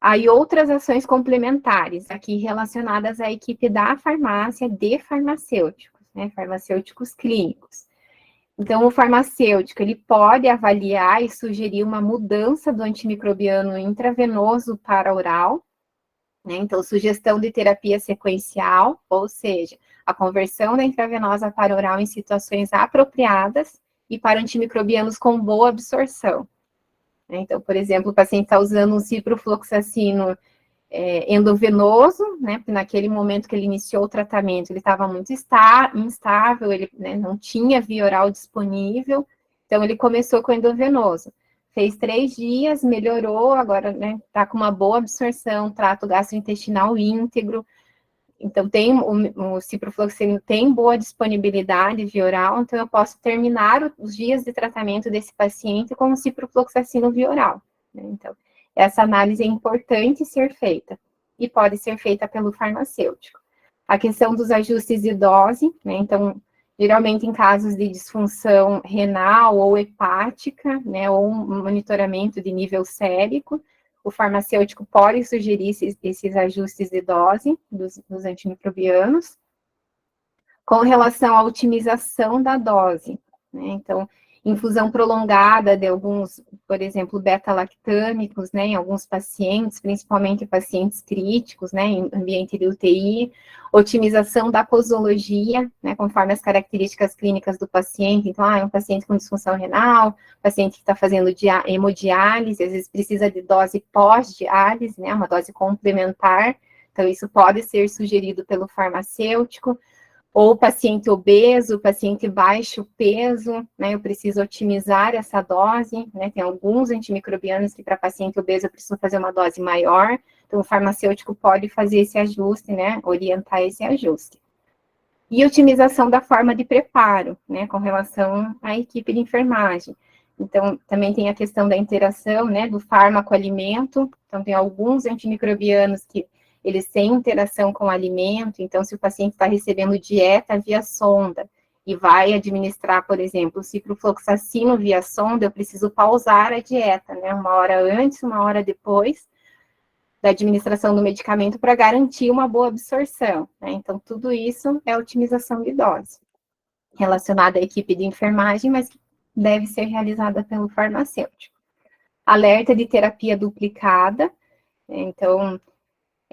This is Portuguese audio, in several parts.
Aí outras ações complementares, aqui relacionadas à equipe da farmácia de farmacêuticos, né, farmacêuticos clínicos. Então, o farmacêutico, ele pode avaliar e sugerir uma mudança do antimicrobiano intravenoso para oral, né? Então, sugestão de terapia sequencial, ou seja, a conversão da intravenosa para oral em situações apropriadas e para antimicrobianos com boa absorção. Então, por exemplo, o paciente está usando um ciprofloxacino endovenoso, né, porque naquele momento que ele iniciou o tratamento, ele estava muito instável, ele, né, não tinha via oral disponível, então ele começou com endovenoso. Fez 3 dias, melhorou, agora, né, está com uma boa absorção, trato gastrointestinal íntegro, então tem o ciprofloxacino tem boa disponibilidade via oral, então eu posso terminar os dias de tratamento desse paciente com o ciprofloxacino via oral, né, então essa análise é importante ser feita e pode ser feita pelo farmacêutico. A questão dos ajustes de dose, né? Então, geralmente em casos de disfunção renal ou hepática, né? Ou um monitoramento de nível sérico, o farmacêutico pode sugerir esses ajustes de dose dos antimicrobianos. Com relação à otimização da dose, né? Então, infusão prolongada de alguns, por exemplo, beta-lactâmicos, né, em alguns pacientes, principalmente pacientes críticos, né, em ambiente de UTI, otimização da posologia, né, conforme as características clínicas do paciente. Então, é um paciente com disfunção renal, paciente que está fazendo hemodiálise, às vezes precisa de dose pós-diálise, né, uma dose complementar. Então, isso pode ser sugerido pelo farmacêutico. Ou paciente obeso, paciente baixo peso, né, eu preciso otimizar essa dose, né, tem alguns antimicrobianos que para paciente obeso eu preciso fazer uma dose maior, então o farmacêutico pode fazer esse ajuste, né, orientar esse ajuste. E otimização da forma de preparo, né, com relação à equipe de enfermagem. Então, também tem a questão da interação, né, do fármaco-alimento, então tem alguns antimicrobianos que eles têm interação com o alimento, então se o paciente está recebendo dieta via sonda e vai administrar, por exemplo, ciprofloxacino via sonda, eu preciso pausar a dieta, né, 1 hora antes, 1 hora depois da administração do medicamento para garantir uma boa absorção, né, então tudo isso é otimização de dose, relacionada à equipe de enfermagem, mas que deve ser realizada pelo farmacêutico. Alerta de terapia duplicada, então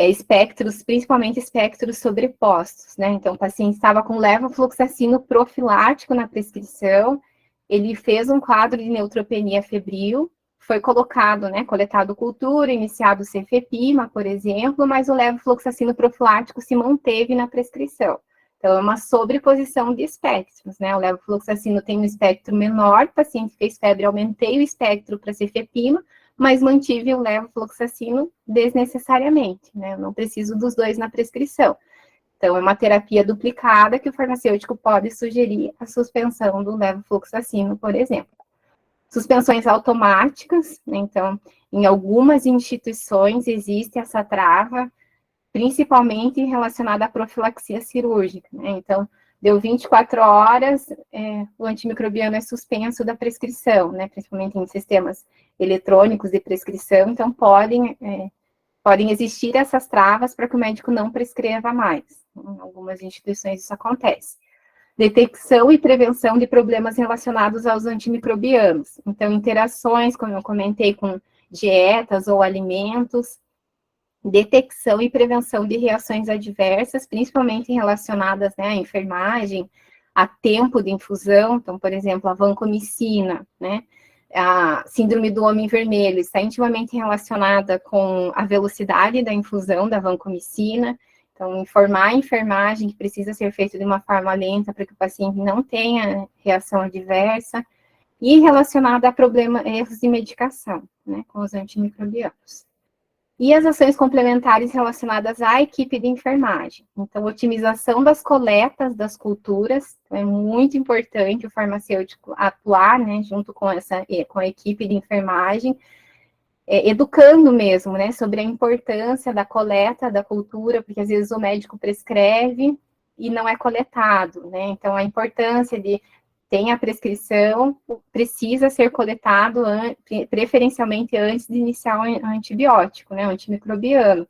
espectros, principalmente espectros sobrepostos, né? Então, o paciente estava com levofloxacino profilático na prescrição, ele fez um quadro de neutropenia febril, foi colocado, né, coletado cultura, iniciado o cefepima, por exemplo, mas o levofloxacino profilático se manteve na prescrição. Então, é uma sobreposição de espectros, né? O levofloxacino tem um espectro menor, o paciente fez febre, aumentei o espectro para cefepima, mas mantive o levofloxacino desnecessariamente, né? Eu não preciso dos dois na prescrição. Então, é uma terapia duplicada que o farmacêutico pode sugerir a suspensão do levofloxacino, por exemplo. Suspensões automáticas, né? Então, em algumas instituições existe essa trava, principalmente relacionada à profilaxia cirúrgica, né? Então, deu 24 horas, o antimicrobiano é suspenso da prescrição, né? Principalmente em sistemas eletrônicos de prescrição, então podem existir essas travas para que o médico não prescreva mais. Em algumas instituições isso acontece. Detecção e prevenção de problemas relacionados aos antimicrobianos. Então, interações, como eu comentei, com dietas ou alimentos, detecção e prevenção de reações adversas, principalmente relacionadas, né, à enfermagem, a tempo de infusão, então, por exemplo, a vancomicina, né, a síndrome do homem vermelho está intimamente relacionada com a velocidade da infusão da vancomicina, então, informar a enfermagem que precisa ser feito de uma forma lenta para que o paciente não tenha reação adversa, e relacionada a erros de medicação, né, com os antimicrobianos. E as ações complementares relacionadas à equipe de enfermagem. Então, otimização das coletas das culturas, é muito importante o farmacêutico atuar, né, junto com a equipe de enfermagem, educando mesmo, né, sobre a importância da coleta da cultura, porque às vezes o médico prescreve e não é coletado, né, então a importância de tem a prescrição, precisa ser coletado preferencialmente antes de iniciar o antibiótico, né, o antimicrobiano.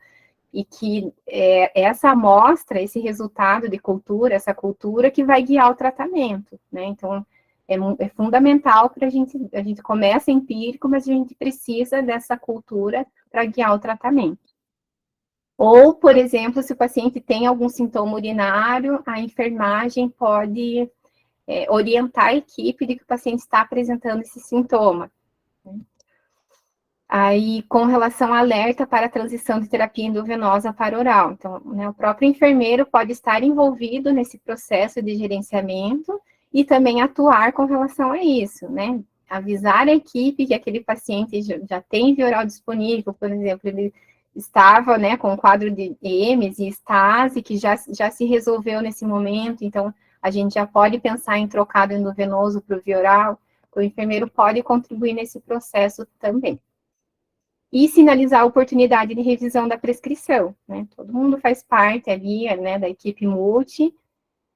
E que essa amostra, esse resultado de cultura, essa cultura que vai guiar o tratamento, né? Então, é fundamental para a gente começa empírico, mas a gente precisa dessa cultura para guiar o tratamento. Ou, por exemplo, se o paciente tem algum sintoma urinário, a enfermagem pode orientar a equipe de que o paciente está apresentando esse sintoma. Aí, com relação ao alerta para a transição de terapia endovenosa para oral. Então, né, o próprio enfermeiro pode estar envolvido nesse processo de gerenciamento e também atuar com relação a isso, né? Avisar a equipe que aquele paciente já tem via oral disponível, por exemplo, ele estava, né, com um quadro de EMES e estase, que já se resolveu nesse momento, então a gente já pode pensar em trocar do endovenoso para o via oral, o enfermeiro pode contribuir nesse processo também. E sinalizar a oportunidade de revisão da prescrição, né? Todo mundo faz parte ali, né, da equipe multi,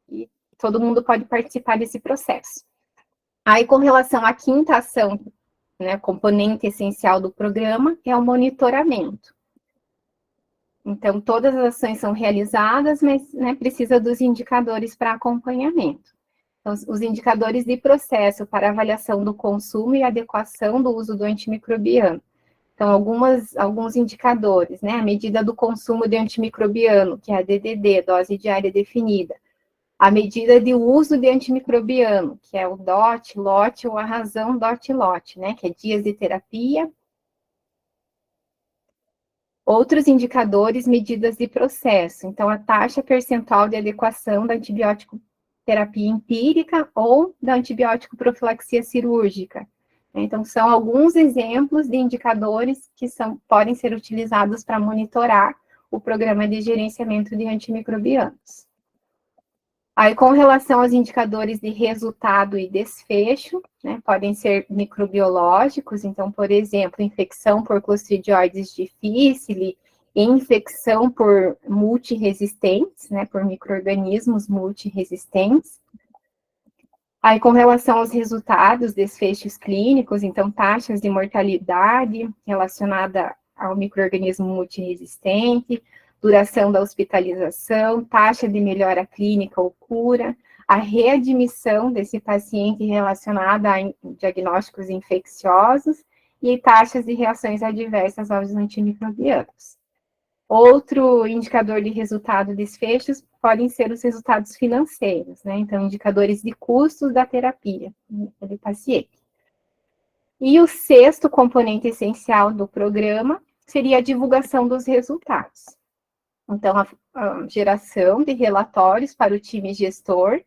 e todo mundo pode participar desse processo. Aí, com relação à quinta ação, né, componente essencial do programa, é o monitoramento. Então, todas as ações são realizadas, mas, né, precisa dos indicadores para acompanhamento. Então, os indicadores de processo para avaliação do consumo e adequação do uso do antimicrobiano. Então, alguns indicadores, né? A medida do consumo de antimicrobiano, que é a DDD, dose diária definida. A medida de uso de antimicrobiano, que é o DOT, LOT ou a razão DOT-LOT, né? Que é dias de terapia. Outros indicadores, medidas de processo. Então, a taxa percentual de adequação da antibiótico terapia empírica ou da antibiótico profilaxia cirúrgica. Então, são alguns exemplos de indicadores que podem ser utilizados para monitorar o programa de gerenciamento de antimicrobianos. Aí, com relação aos indicadores de resultado e desfecho, né, podem ser microbiológicos, então, por exemplo, infecção por Clostridioides difficile, infecção por multiresistentes, né, por micro-organismos multiresistentes. Aí, com relação aos resultados, desfechos clínicos, então, taxas de mortalidade relacionada ao micro-organismo multiresistente, duração da hospitalização, taxa de melhora clínica ou cura, a readmissão desse paciente relacionada a diagnósticos infecciosos e taxas de reações adversas aos antimicrobianos. Outro indicador de resultado desfechos podem ser os resultados financeiros, né? Então, indicadores de custos da terapia do paciente. E o sexto componente essencial do programa seria a divulgação dos resultados. Então, a geração de relatórios para o time gestor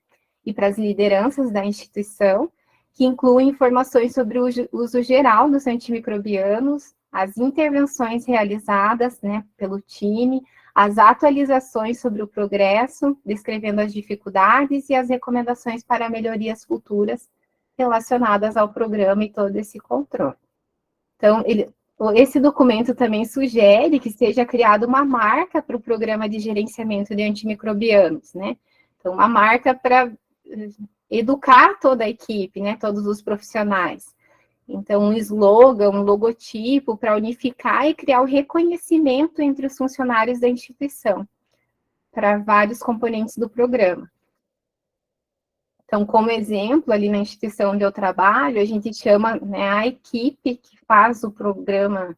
e para as lideranças da instituição, que incluem informações sobre o uso geral dos antimicrobianos, as intervenções realizadas, né, pelo time, as atualizações sobre o progresso, descrevendo as dificuldades e as recomendações para melhorias futuras relacionadas ao programa e todo esse controle. Então, esse documento também sugere que seja criada uma marca para o programa de gerenciamento de antimicrobianos, né? Então, uma marca para educar toda a equipe, né, todos os profissionais. Então, um slogan, um logotipo para unificar e criar o reconhecimento entre os funcionários da instituição, para vários componentes do programa. Então, como exemplo, ali na instituição onde eu trabalho, a gente chama, né, a equipe que faz o programa,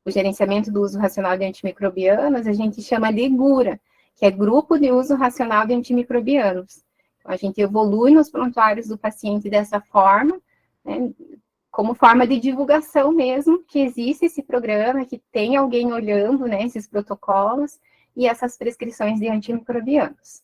o gerenciamento do uso racional de antimicrobianos, a gente chama de GURA, que é Grupo de Uso Racional de Antimicrobianos. Então, a gente evolui nos prontuários do paciente dessa forma, né, como forma de divulgação mesmo, que existe esse programa, que tem alguém olhando, né, esses protocolos e essas prescrições de antimicrobianos.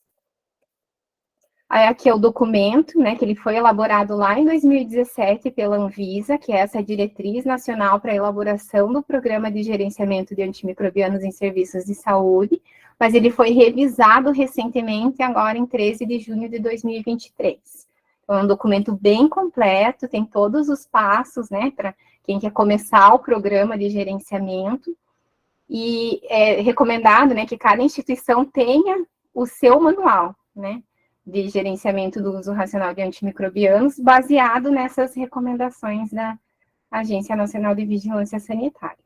Aí aqui é o documento, né, que ele foi elaborado lá em 2017 pela Anvisa, que é essa diretriz nacional para a elaboração do programa de gerenciamento de antimicrobianos em serviços de saúde, mas ele foi revisado recentemente, agora em 13 de junho de 2023. Então, é um documento bem completo, tem todos os passos, né, para quem quer começar o programa de gerenciamento, e é recomendado, né, que cada instituição tenha o seu manual, né. de gerenciamento do uso racional de antimicrobianos, baseado nessas recomendações da Agência Nacional de Vigilância Sanitária.